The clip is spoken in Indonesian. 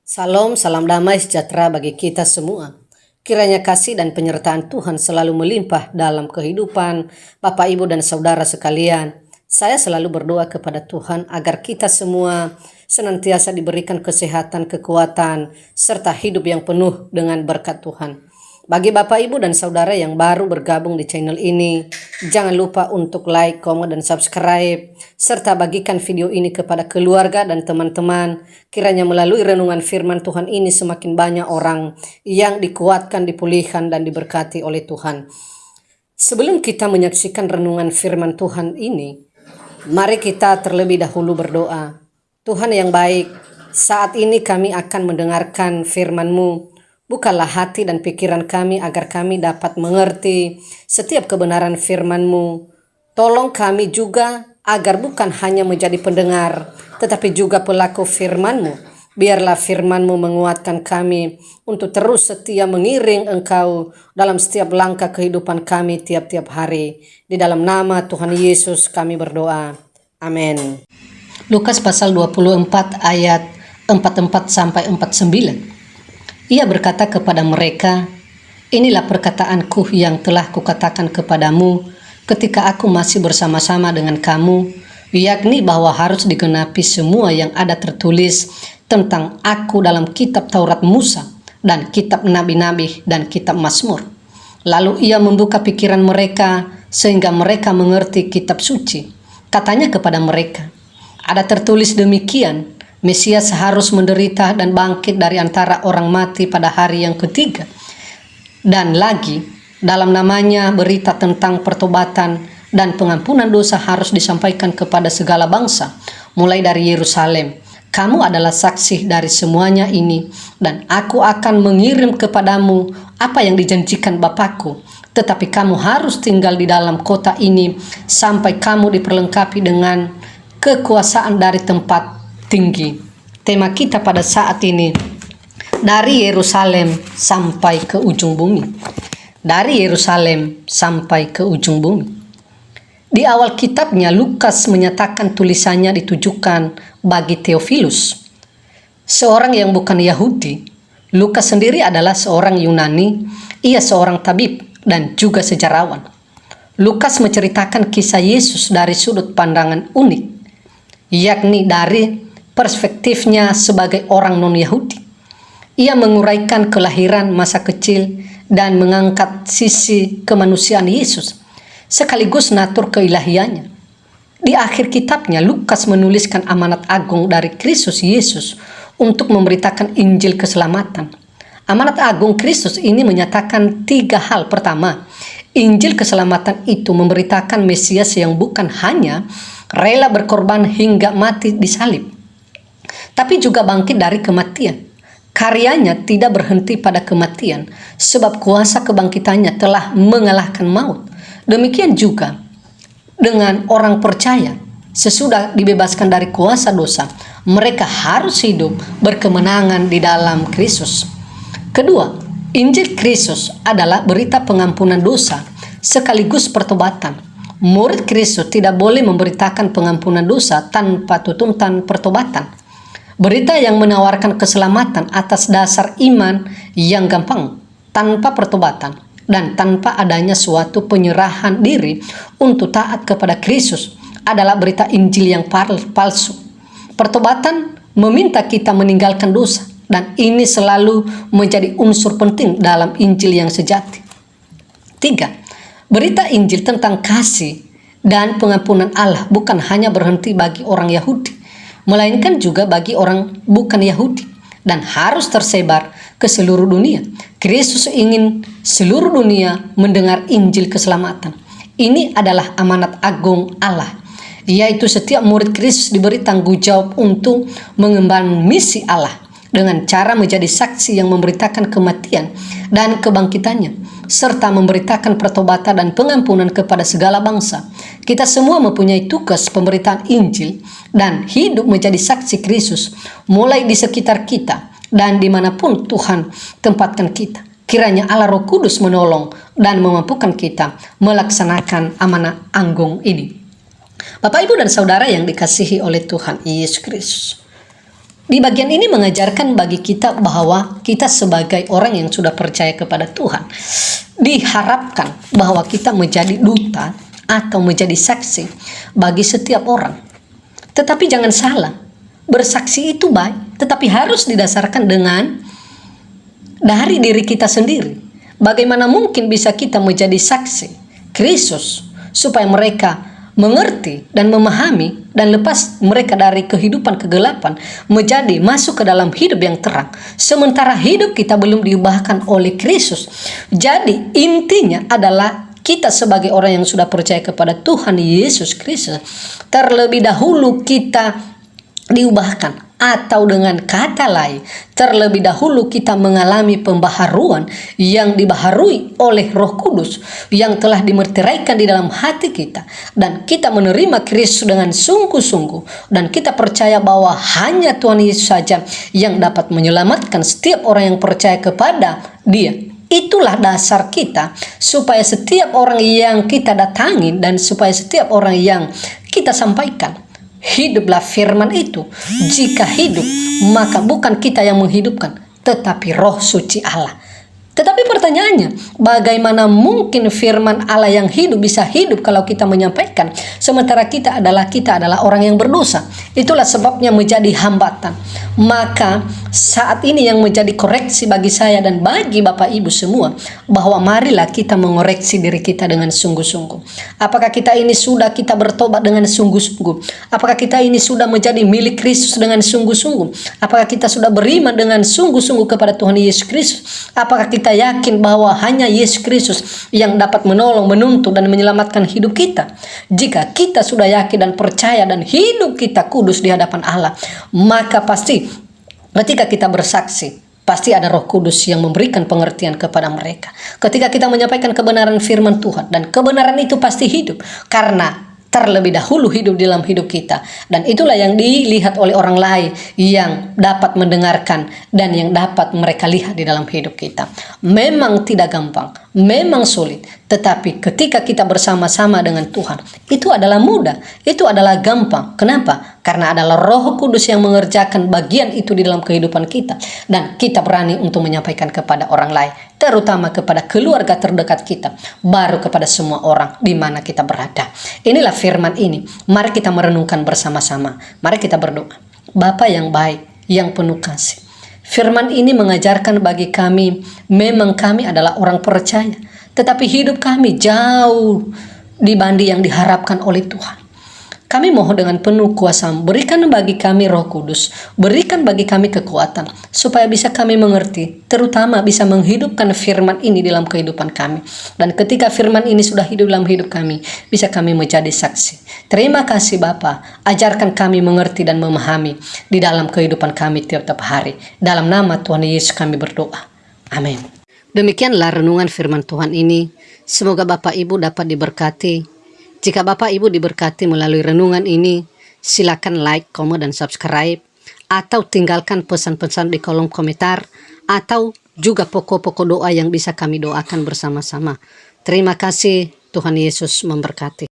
Salam, salam damai sejahtera bagi kita semua. Kiranya kasih dan penyertaan Tuhan selalu melimpah dalam kehidupan Bapak, Ibu, dan Saudara sekalian. Saya selalu berdoa kepada Tuhan agar kita semua senantiasa diberikan kesehatan, kekuatan, serta hidup yang penuh dengan berkat Tuhan. Bagi Bapak, Ibu, dan Saudara yang baru bergabung di channel ini, jangan lupa untuk like, komen, dan subscribe, serta bagikan video ini kepada keluarga dan teman-teman. Kiranya melalui renungan firman Tuhan ini semakin banyak orang yang dikuatkan, dipulihkan, dan diberkati oleh Tuhan. Sebelum kita menyaksikan renungan firman Tuhan ini, mari kita terlebih dahulu berdoa. Tuhan yang baik, saat ini kami akan mendengarkan firman-Mu. Bukalah hati dan pikiran kami agar kami dapat mengerti setiap kebenaran firman-Mu. Tolong kami juga agar bukan hanya menjadi pendengar, tetapi juga pelaku firman-Mu. Biarlah firman-Mu menguatkan kami untuk terus setia mengiring Engkau dalam setiap langkah kehidupan kami tiap-tiap hari. Di dalam nama Tuhan Yesus kami berdoa. Amin. Lukas pasal 24 ayat 44-49. Ia berkata kepada mereka, "Inilah perkataanku yang telah kukatakan kepadamu ketika aku masih bersama-sama dengan kamu, yakni bahwa harus digenapi semua yang ada tertulis tentang aku dalam kitab Taurat Musa dan kitab Nabi-Nabi dan kitab Mazmur." Lalu ia membuka pikiran mereka sehingga mereka mengerti kitab suci. Katanya kepada mereka, "Ada tertulis demikian, Mesias harus menderita dan bangkit dari antara orang mati pada hari yang ketiga. Dan lagi, dalam namanya berita tentang pertobatan dan pengampunan dosa harus disampaikan kepada segala bangsa, mulai dari Yerusalem. Kamu adalah saksi dari semuanya ini, dan aku akan mengirim kepadamu apa yang dijanjikan Bapakku. Tetapi kamu harus tinggal di dalam kota ini sampai kamu diperlengkapi dengan kekuasaan dari tempat tinggi." Tema kita pada saat ini, dari Yerusalem sampai ke ujung bumi. Dari Yerusalem sampai ke ujung bumi. Di awal kitabnya, Lukas menyatakan tulisannya ditujukan bagi Theophilus, seorang yang bukan Yahudi. Lukas sendiri adalah seorang Yunani, ia seorang tabib dan juga sejarawan. Lukas menceritakan kisah Yesus dari sudut pandangan unik, yakni dari perspektifnya sebagai orang non-Yahudi. Ia menguraikan kelahiran, masa kecil, dan mengangkat sisi kemanusiaan Yesus, sekaligus natur keilahiannya. Di akhir kitabnya, Lukas menuliskan amanat agung dari Kristus Yesus untuk memberitakan Injil keselamatan. Amanat agung Kristus ini menyatakan 3 hal. Pertama, Injil keselamatan itu memberitakan Mesias yang bukan hanya rela berkorban hingga mati di salib, tapi juga bangkit dari kematian. Karyanya tidak berhenti pada kematian, sebab kuasa kebangkitannya telah mengalahkan maut. Demikian juga dengan orang percaya, sesudah dibebaskan dari kuasa dosa, mereka harus hidup berkemenangan di dalam Kristus. Kedua, Injil Kristus adalah berita pengampunan dosa sekaligus pertobatan. Murid Kristus tidak boleh memberitakan pengampunan dosa tanpa tuntutan pertobatan. Berita yang menawarkan keselamatan atas dasar iman yang gampang, tanpa pertobatan, dan tanpa adanya suatu penyerahan diri untuk taat kepada Kristus adalah berita Injil yang palsu. Pertobatan meminta kita meninggalkan dosa, dan ini selalu menjadi unsur penting dalam Injil yang sejati. 3. Berita Injil tentang kasih dan pengampunan Allah bukan hanya berhenti bagi orang Yahudi, melainkan juga bagi orang bukan Yahudi, dan harus tersebar ke seluruh dunia. Kristus ingin seluruh dunia mendengar Injil keselamatan. Ini adalah amanat agung Allah, yaitu setiap murid Kristus diberi tanggung jawab untuk mengemban misi Allah dengan cara menjadi saksi yang memberitakan kematian dan kebangkitannya, serta memberitakan pertobatan dan pengampunan kepada segala bangsa. Kita semua mempunyai tugas pemberitaan Injil dan hidup menjadi saksi Kristus, mulai di sekitar kita dan dimanapun Tuhan tempatkan kita. Kiranya Allah Roh Kudus menolong dan memampukan kita melaksanakan amanah agung ini. Bapak, Ibu, dan Saudara yang dikasihi oleh Tuhan Yesus Kristus, Di bagian ini mengajarkan bagi kita bahwa kita sebagai orang yang sudah percaya kepada Tuhan, diharapkan bahwa kita menjadi duta atau menjadi saksi bagi setiap orang. Tetapi jangan salah, bersaksi itu baik, tetapi harus didasarkan dengan dari diri kita sendiri. Bagaimana mungkin bisa kita menjadi saksi Kristus supaya mereka mengerti dan memahami dan lepas mereka dari kehidupan kegelapan menjadi masuk ke dalam hidup yang terang, sementara hidup kita belum diubahkan oleh Kristus. Jadi intinya adalah kita sebagai orang yang sudah percaya kepada Tuhan Yesus Kristus, terlebih dahulu kita diubahkan, atau dengan kata lain, terlebih dahulu kita mengalami pembaharuan yang dibaharui oleh Roh Kudus yang telah dimeteraikan di dalam hati kita, dan kita menerima Kristus dengan sungguh-sungguh, dan kita percaya bahwa hanya Tuhan Yesus saja yang dapat menyelamatkan setiap orang yang percaya kepada Dia. Itulah dasar kita supaya setiap orang yang kita datangin dan supaya setiap orang yang kita sampaikan, hiduplah firman itu. Jika hidup, maka bukan kita yang menghidupkan, tetapi Roh Suci Allah. Tetapi pertanyaannya, bagaimana mungkin firman Allah yang hidup bisa hidup kalau kita menyampaikan, sementara kita adalah orang yang berdosa? Itulah sebabnya menjadi hambatan. Maka saat ini yang menjadi koreksi bagi saya dan bagi Bapak Ibu semua, bahwa marilah kita mengoreksi diri kita dengan sungguh-sungguh. Apakah kita ini sudah kita bertobat dengan sungguh-sungguh? Apakah kita ini sudah menjadi milik Kristus dengan sungguh-sungguh? Apakah kita sudah beriman dengan sungguh-sungguh kepada Tuhan Yesus Kristus? Apakah kita yakin bahwa hanya Yesus Kristus yang dapat menolong, menuntun, dan menyelamatkan hidup kita? Jika kita sudah yakin dan percaya dan hidup kita kudus di hadapan Allah, maka pasti ketika kita bersaksi, pasti ada Roh Kudus yang memberikan pengertian kepada mereka. Ketika kita menyampaikan kebenaran firman Tuhan, dan kebenaran itu pasti hidup karena terlebih dahulu hidup di dalam hidup kita, dan itulah yang dilihat oleh orang lain yang dapat mendengarkan dan yang dapat mereka lihat di dalam hidup kita. Memang tidak gampang, memang sulit, tetapi ketika kita bersama-sama dengan Tuhan, itu adalah mudah, itu adalah gampang. Kenapa? Karena adalah Roh Kudus yang mengerjakan bagian itu di dalam kehidupan kita, dan kita berani untuk menyampaikan kepada orang lain, terutama kepada keluarga terdekat kita, baru kepada semua orang di mana kita berada. Inilah firman ini. Mari kita merenungkan bersama-sama. Mari kita berdoa. Bapa yang baik, yang penuh kasih, firman ini mengajarkan bagi kami, memang kami adalah orang percaya, tetapi hidup kami jauh dibanding yang diharapkan oleh Tuhan. Kami mohon dengan penuh kuasa, berikan bagi kami Roh Kudus, berikan bagi kami kekuatan, supaya bisa kami mengerti, terutama bisa menghidupkan firman ini dalam kehidupan kami. Dan ketika firman ini sudah hidup dalam hidup kami, bisa kami menjadi saksi. Terima kasih Bapa, ajarkan kami mengerti dan memahami di dalam kehidupan kami tiap-tiap hari. Dalam nama Tuhan Yesus kami berdoa. Amin. Demikianlah renungan firman Tuhan ini. Semoga Bapak Ibu dapat diberkati. Jika Bapak Ibu diberkati melalui renungan ini, silakan like, komen, dan subscribe, atau tinggalkan pesan-pesan di kolom komentar, atau juga pokok-pokok doa yang bisa kami doakan bersama-sama. Terima kasih, Tuhan Yesus memberkati.